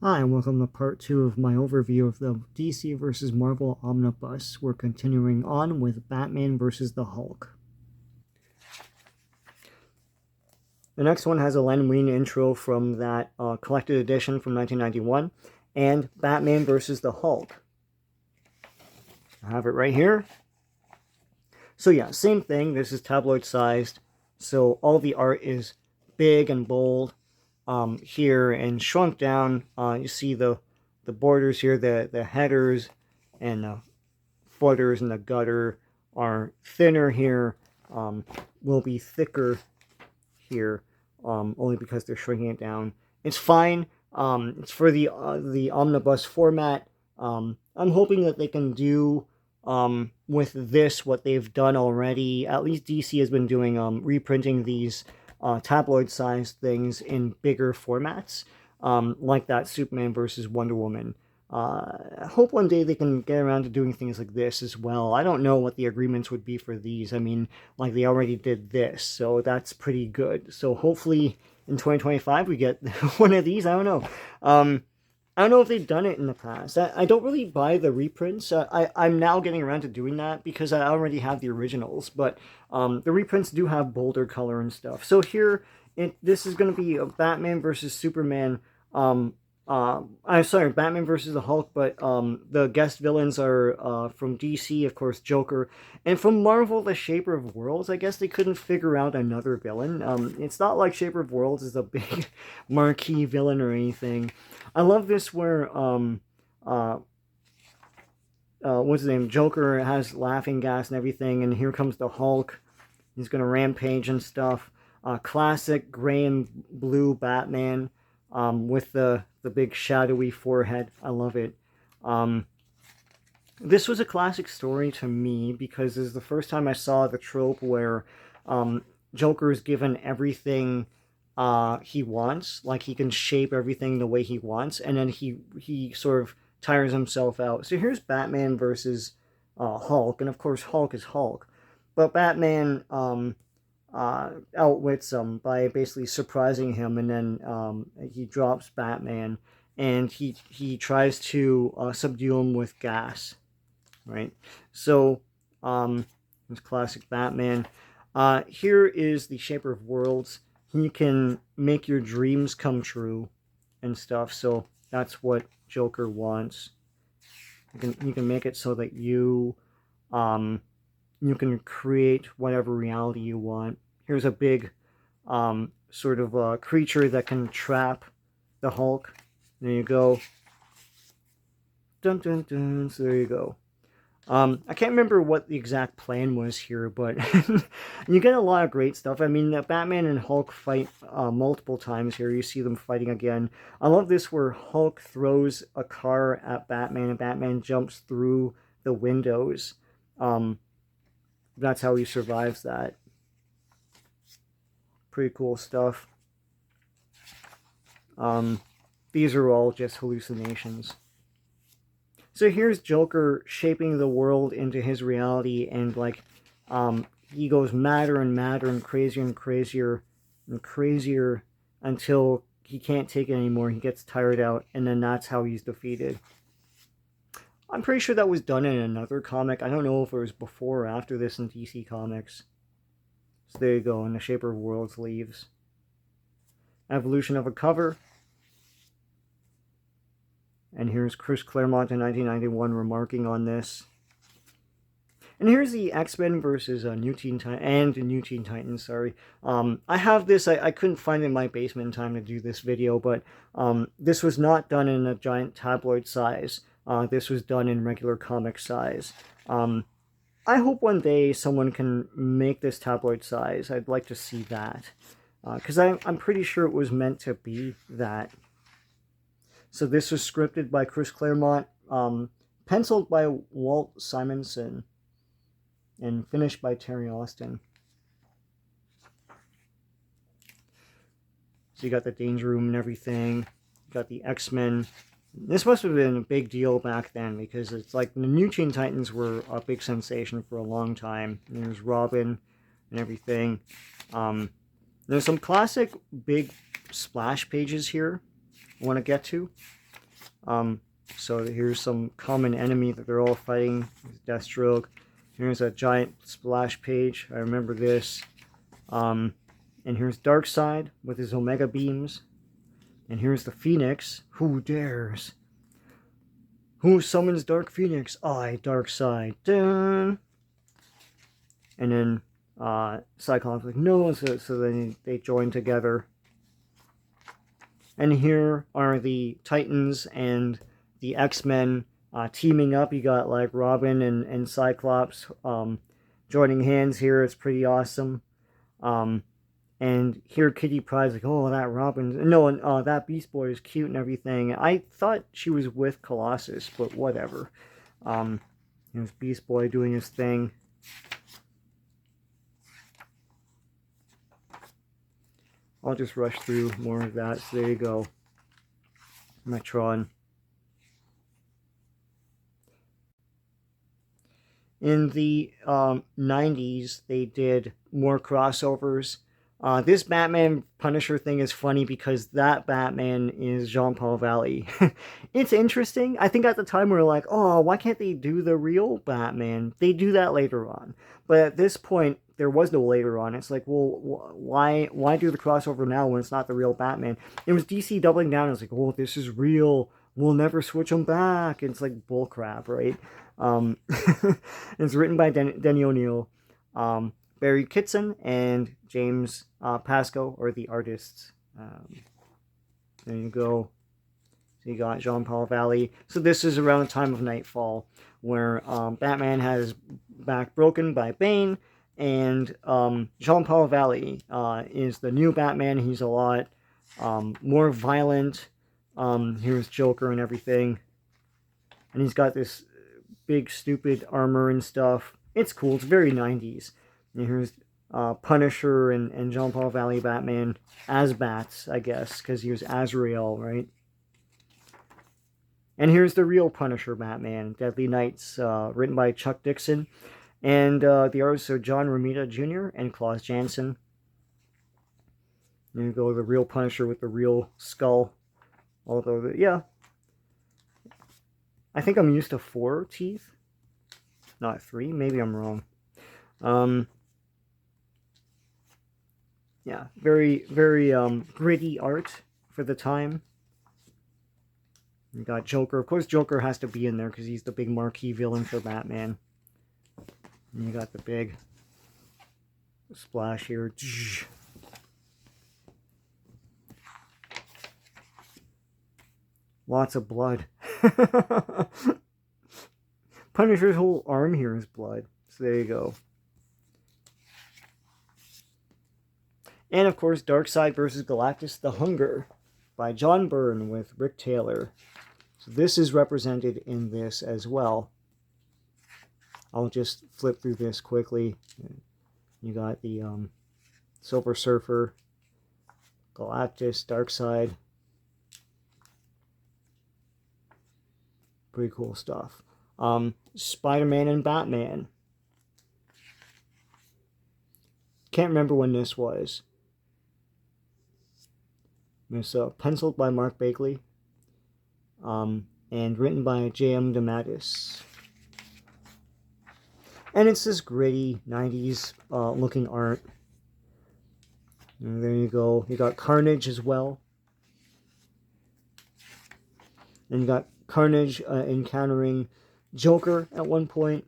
Hi, and welcome to part 2 of my overview of the DC vs. Marvel Omnibus. We're continuing on with Batman vs. the Hulk. The next one has a Len Wein intro from that collected edition from 1991, and Batman vs. the Hulk. I have it right here. So yeah, same thing. This is tabloid sized, so all the art is big and bold. Here and shrunk down. You see the borders here, the headers and the footers and the gutter are thinner here. Will be thicker here, only because they're shrinking it down. It's fine. It's for the omnibus format. I'm hoping that they can do with this what they've done already. At least DC has been doing reprinting these tabloid-sized things in bigger formats, like that Superman versus Wonder Woman. I hope one day they can get around to doing things like this as well. I don't know what the agreements would be for these. I mean, like they already did this, so that's pretty good. So hopefully in 2025 we get one of these. I don't know. I don't know if they've done it in the past. I don't really buy the reprints. I'm now getting around to doing that because I already have the originals. But the reprints do have bolder color and stuff. So here, this is going to be a Batman versus Superman. I'm sorry, Batman versus the Hulk, but the guest villains are from DC, of course, Joker. And from Marvel, the Shaper of Worlds. I guess they couldn't figure out another villain. It's not like Shaper of Worlds is a big marquee villain or anything. I love this where what's his name? Joker has laughing gas and everything, and here comes the Hulk. He's gonna rampage and stuff. Classic gray and blue Batman with the big shadowy forehead. I love it. This was a classic story to me because this is the first time I saw the trope where Joker is given everything he wants, like he can shape everything the way he wants, and then he sort of tires himself out. So here's Batman versus Hulk, and of course Hulk is Hulk, but Batman outwits him by basically surprising him, and then he drops Batman, and he tries to subdue him with gas, right? So it's classic Batman. Here is the Shaper of Worlds. You can make your dreams come true and stuff. So that's what Joker wants. You can make it so that you can create whatever reality you want. Here's a big sort of creature that can trap the Hulk. There you go. Dun dun dun. So there you go. I can't remember what the exact plan was here, but you get a lot of great stuff. I mean, Batman and Hulk fight multiple times here. You see them fighting again. I love this where Hulk throws a car at Batman and Batman jumps through the windows. That's how he survives that. Pretty cool stuff. These are all just hallucinations. So here's Joker shaping the world into his reality, and like he goes madder and madder and crazier and crazier until he can't take it anymore. He gets tired out, and then that's how he's defeated. I'm pretty sure that was done in another comic. I don't know if it was before or after this in DC Comics. So there you go, and the Shaper of Worlds leaves. Evolution of a cover. And here's Chris Claremont in 1991 remarking on this. And here's the X-Men versus New Teen Titans, sorry. I have this, I couldn't find it in my basement in time to do this video, but this was not done in a giant tabloid size. This was done in regular comic size. I hope one day someone can make this tabloid size. I'd like to see that. Because I'm pretty sure it was meant to be that. So this was scripted by Chris Claremont, penciled by Walt Simonson, and finished by Terry Austin. So you got the Danger Room and everything. You got the X-Men. This must have been a big deal back then because it's like the New Teen Titans were a big sensation for a long time. And there's Robin and everything. There's some classic big splash pages here I want to get to. So here's some common enemy that they're all fighting. Deathstroke. Here's a giant splash page. I remember this. And here's Darkseid with his Omega beams. And here's the Phoenix. Who dares? Who summons Dark Phoenix? I, Darkseid. Dun! And then Cyclops like, no, so then they join together. And here are the Titans and the X-Men teaming up. You got like Robin and Cyclops joining hands here. It's pretty awesome. And here Kitty Pryde's like, oh, that Robin, no, and that Beast Boy is cute and everything. I thought she was with Colossus, but whatever. Here's Beast Boy doing his thing. I'll just rush through more of that. So there you go. Metron. In the 90s, they did more crossovers. This Batman Punisher thing is funny because that Batman is Jean-Paul Valley. It's interesting. I think at the time we were like, oh, why can't they do the real Batman? They do that later on. But at this point, there was no later on. It's like, well, why do the crossover now when it's not the real Batman? It was DC doubling down. It's like, oh, this is real. We'll never switch them back. It's like bullcrap, right? It's written by Denny O'Neil, Barry Kitson, and James Pascoe, or the artists. There you go. So you got Jean-Paul Valley. So this is around the time of Nightfall, where Batman has his back broken by Bane, and Jean-Paul Valley is the new Batman. He's a lot more violent. Here's Joker and everything. And he's got this big, stupid armor and stuff. It's cool. It's very 90s. And here's Punisher and Jean-Paul Valley Batman as bats, I guess, because here's Azrael, right? And here's the real Punisher Batman, Deadly Nights, written by Chuck Dixon. And the artists are John Romita Jr. and Klaus Janson. There you go, the real Punisher with the real skull. Although, yeah. I think I'm used to 4 teeth. Not 3. Maybe I'm wrong. Yeah, very, very gritty art for the time. You got Joker. Of course, Joker has to be in there because he's the big marquee villain for Batman. And you got the big splash here. Lots of blood. Punisher's whole arm here is blood. So there you go. And of course, Darkseid versus Galactus, The Hunger, by John Byrne with Rick Taylor. So this is represented in this as well. I'll just flip through this quickly. You got the Silver Surfer, Galactus, Darkseid. Pretty cool stuff. Spider-Man and Batman. Can't remember when this was. It's penciled by Mark Bagley, and written by J.M. DeMatteis. And it's this gritty 90s looking art. And there you go. You got Carnage as well. And you got Carnage encountering Joker at one point.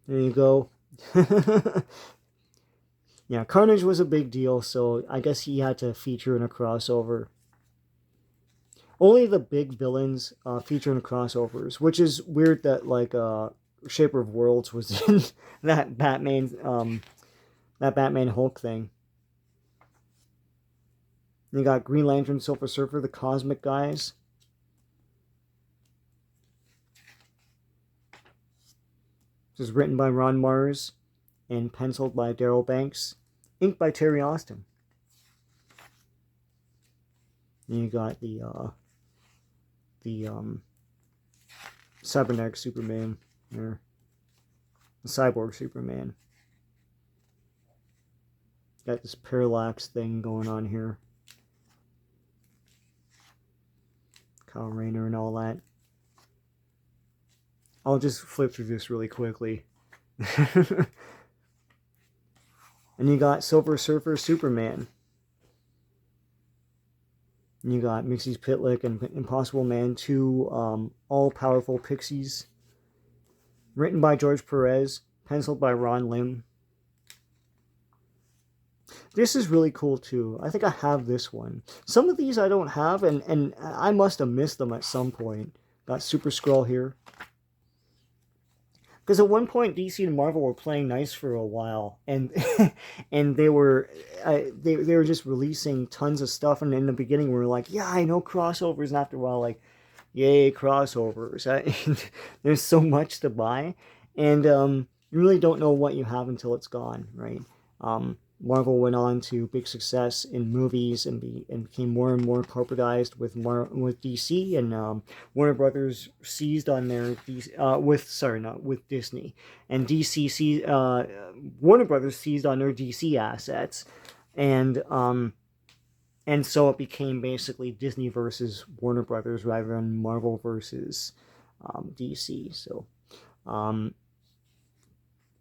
There you go. Yeah, Carnage was a big deal, so I guess he had to feature in a crossover. Only the big villains feature in crossovers, which is weird that like Shaper of Worlds was in that Batman Hulk thing. You got Green Lantern, Silver Surfer, the Cosmic guys. This is written by Ron Mars and penciled by Darryl Banks, inked by Terry Austin. And you got the cybernetic Superman there, the cyborg Superman. Got this parallax thing going on here. Kyle Rayner and all that. I'll just flip through this really quickly. And you got Silver Surfer Superman. And you got Mixie Pitlick and Impossible Man, two all-powerful pixies. Written by George Perez, penciled by Ron Lim. This is really cool too. I think I have this one. Some of these I don't have, and I must have missed them at some point. Got Super Skrull here. Because at one point, DC and Marvel were playing nice for a while, and and they were just releasing tons of stuff. And in the beginning, we were like, yeah, I know crossovers. And after a while, like, yay, crossovers! There's so much to buy, and you really don't know what you have until it's gone, right? Marvel went on to big success in movies and became more and more corporatized with DC, and Warner Brothers seized on their with Disney, and Warner Brothers seized on their DC assets, and so it became basically Disney versus Warner Brothers rather than Marvel versus DC. So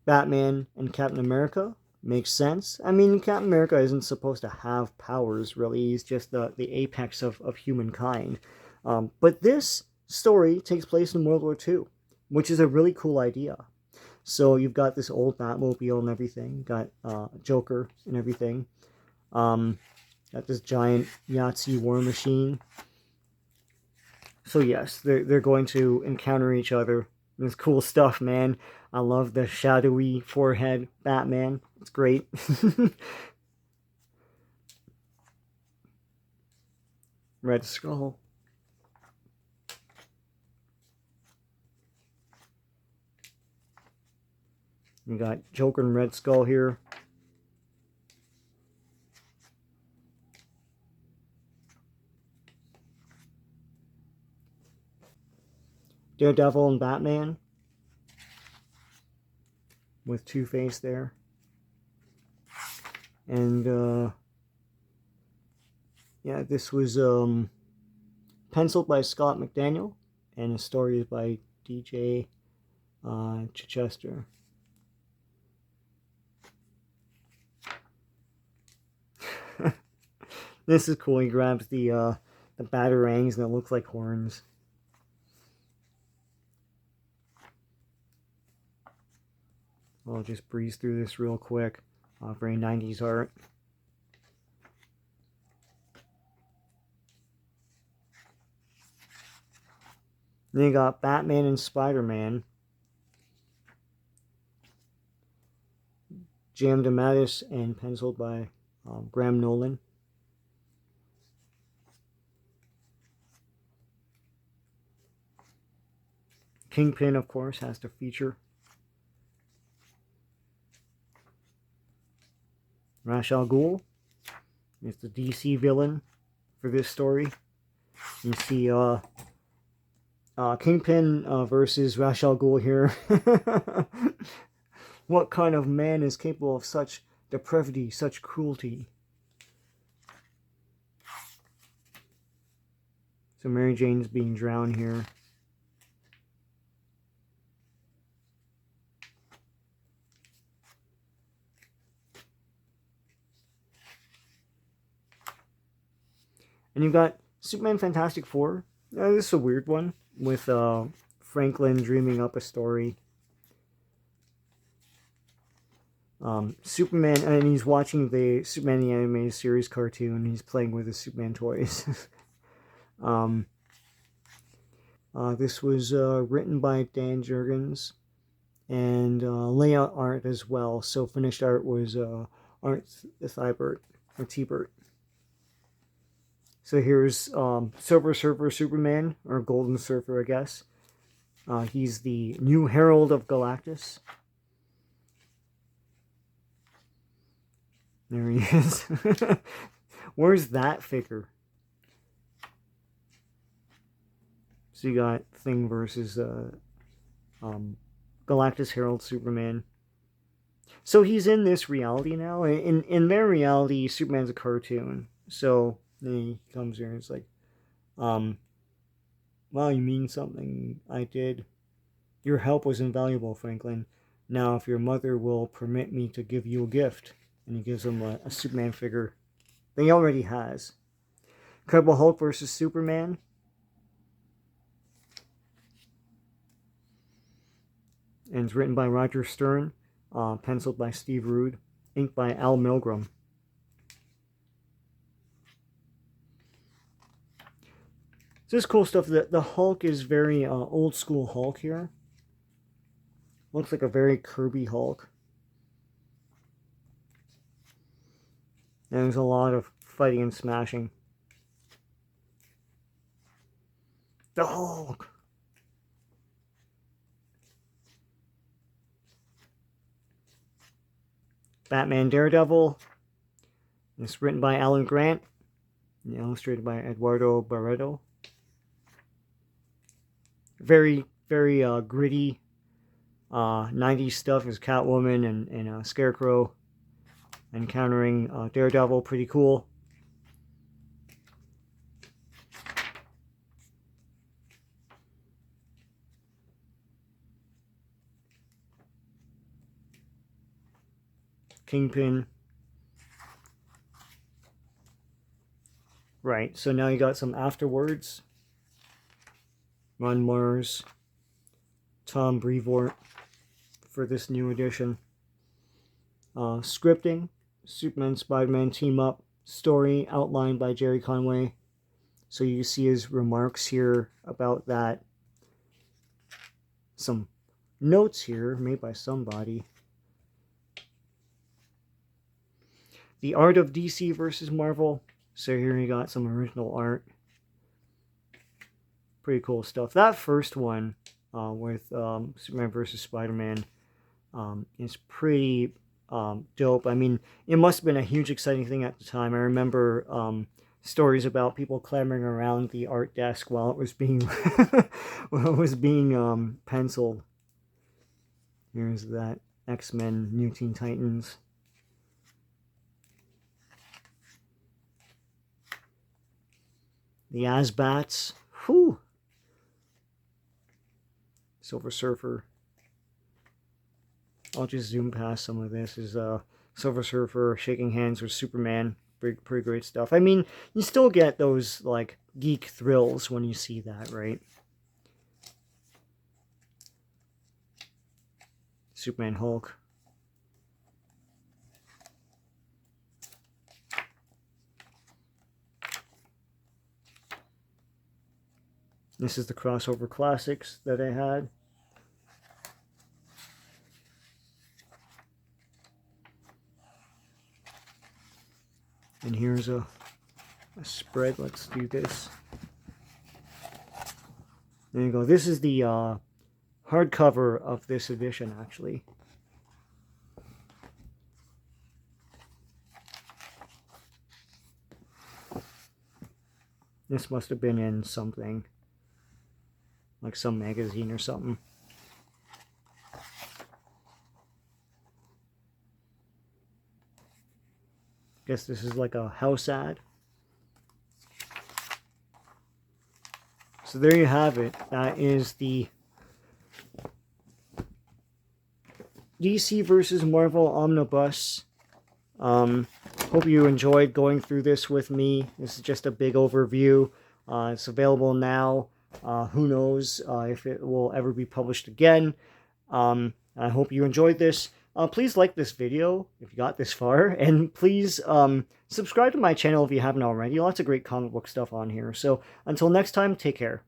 Batman and Captain America makes sense. I mean, Captain America isn't supposed to have powers, really. He's just the apex of humankind. But this story takes place in World War II, which is a really cool idea. So you've got this old Batmobile and everything. Got Joker and everything. Got this giant Yahtzee war machine. So yes, they're going to encounter each other. It's cool stuff, man. I love the shadowy forehead Batman. It's great. Red Skull. You got Joker and Red Skull here. Daredevil and Batman. With Two-Face there. And yeah, this was penciled by Scott McDaniel, and the story is by DJ Chichester. This is cool. He grabs the batarangs and it looks like horns. I'll just breeze through this real quick. Very 90s art. Then you got Batman and Spider-Man. Jam DeMatteis and penciled by Graham Nolan. Kingpin, of course, has to feature. Ra's al Ghul is the DC villain for this story. You see Kingpin versus Ra's al Ghul here. What kind of man is capable of such depravity, such cruelty? So Mary Jane's being drowned here. And you've got Superman Fantastic Four. This is a weird one with Franklin dreaming up a story. Superman, and he's watching the Superman the Animated Series cartoon. He's playing with his Superman toys. This was written by Dan Jurgens and layout art as well. So finished art was Art Thibert or T-Bert. So here's Silver Surfer Superman, or Golden Surfer, I guess. He's the new Herald of Galactus. There he is. Where's that figure? So you got Thing versus Galactus Herald Superman. So he's in this reality now. In their reality, Superman's a cartoon. So then he comes here and it's like, Well, you mean something. I did. Your help was invaluable, Franklin. Now, if your mother will permit me to give you a gift. And he gives him a Superman figure that he already has. Incredible Hulk versus Superman. And it's written by Roger Stern, penciled by Steve Rude, inked by Al Milgrom. So this is cool stuff. The Hulk is very old school Hulk here. Looks like a very Kirby Hulk. And there's a lot of fighting and smashing. The Hulk! Batman Daredevil. It's written by Alan Grant and illustrated by Eduardo Barreto. Very, very gritty 90s stuff. Is Catwoman and Scarecrow encountering Daredevil. Pretty cool. Kingpin. Right, so now you got some Afterwords. Ron Mars, Tom Brevoort for this new edition. Scripting, Superman, Spider-Man team up. Story outlined by Jerry Conway. So you see his remarks here about that. Some notes here made by somebody. The art of DC versus Marvel. So here you got some original art. Pretty cool stuff. That first one with Superman versus Spider-Man is pretty dope. I mean, it must have been a huge exciting thing at the time. I remember stories about people clamoring around the art desk while it was being penciled. Here's that X-Men New Teen Titans. The Asbats. Whew. Silver Surfer. I'll just zoom past some of this. Is Silver Surfer shaking hands with Superman. Pretty great stuff. I mean, you still get those like geek thrills when you see that, right? Superman Hulk. This is the crossover classics that I had. And here's a spread. Let's do this. There you go. This is the hardcover of this edition, actually. This must have been in something. Like some magazine or something. Guess this is like a house ad. So there you have it. That is the DC versus Marvel Omnibus. Hope you enjoyed going through this with me. This is just a big overview. It's available now. Who knows if it will ever be published again. I hope you enjoyed this. Please like this video if you got this far. And please subscribe to my channel if you haven't already. Lots of great comic book stuff on here. So until next time, take care.